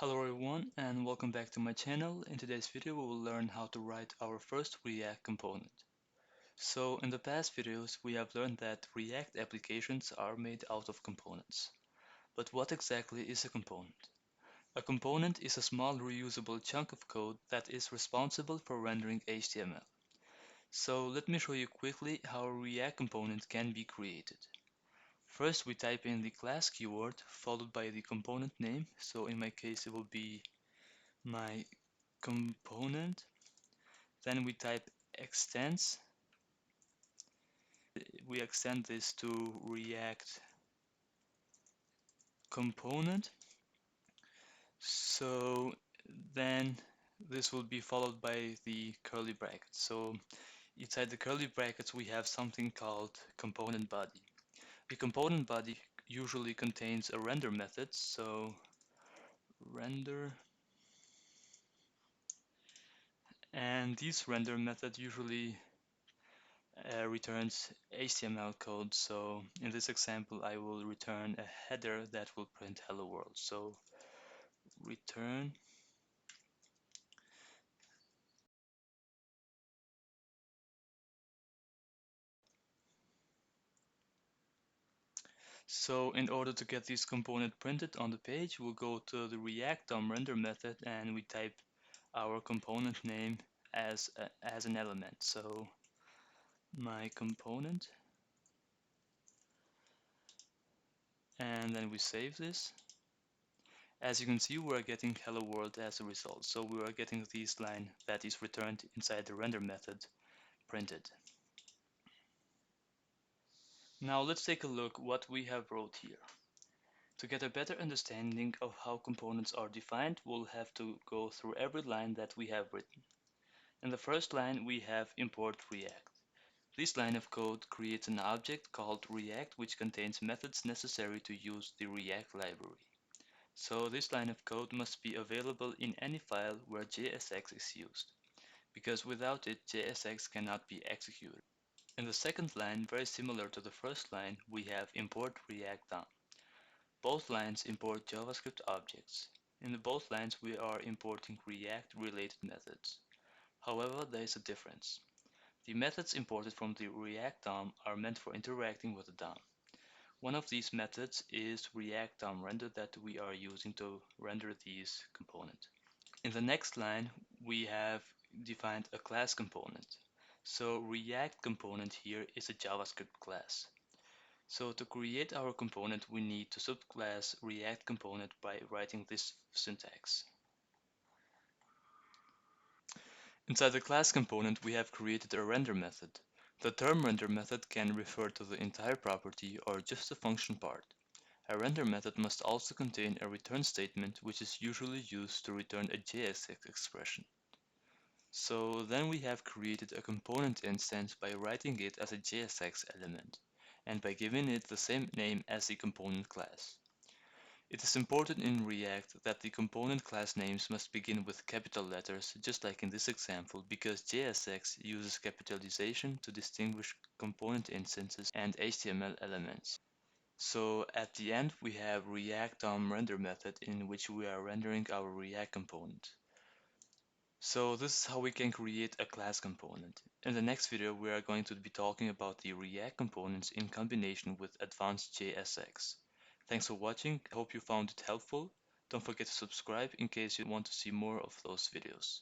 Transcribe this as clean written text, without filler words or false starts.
Hello everyone and welcome back to my channel. In today's video we will learn how to write our first React component. So in the past videos we have learned that React applications are made out of components. But what exactly is a component? A component is a small reusable chunk of code that is responsible for rendering HTML. So let me show you quickly how a React component can be created. First we type in the class keyword followed by the component name. So in my case it will be my component. Then we type extends. We extend this to React component. So then this will be followed by the curly brackets. So inside the curly brackets we have something called component body. The component body usually contains a render method. So render, and this render method usually returns HTML code. So in this example, I will return a header that will print hello world. So return. So in order to get this component printed on the page, we'll go to the React DOM render method and we type our component name as an element. So my component, and then we save this. As you can see, we are getting hello world as a result. So we are getting this line that is returned inside the render method printed. Now let's take a look what we have wrote here. To get a better understanding of how components are defined, we'll have to go through every line that we have written. In the first line we have import React. This line of code creates an object called React which contains methods necessary to use the React library. So this line of code must be available in any file where JSX is used, because without it JSX cannot be executed. In the second line, very similar to the first line, we have import React DOM. Both lines import JavaScript objects. In both lines we are importing React related methods. However, there is a difference. The methods imported from the React DOM are meant for interacting with the DOM. One of these methods is React DOM render that we are using to render these components. In the next line, we have defined a class component. So React component here is a JavaScript class. So to create our component, we need to subclass React component by writing this syntax. Inside the class component, we have created a render method. The term render method can refer to the entire property or just the function part. A render method must also contain a return statement, which is usually used to return a JSX expression. So then we have created a component instance by writing it as a JSX element, and by giving it the same name as the component class. It is important in React that the component class names must begin with capital letters, just like in this example, because JSX uses capitalization to distinguish component instances and HTML elements. So at the end we have React DOM render method in which we are rendering our React component. So this is how we can create a class component. In the next video we are going to be talking about the React components in combination with advanced JSX. Thanks for watching, I hope you found it helpful. Don't forget to subscribe in case you want to see more of those videos.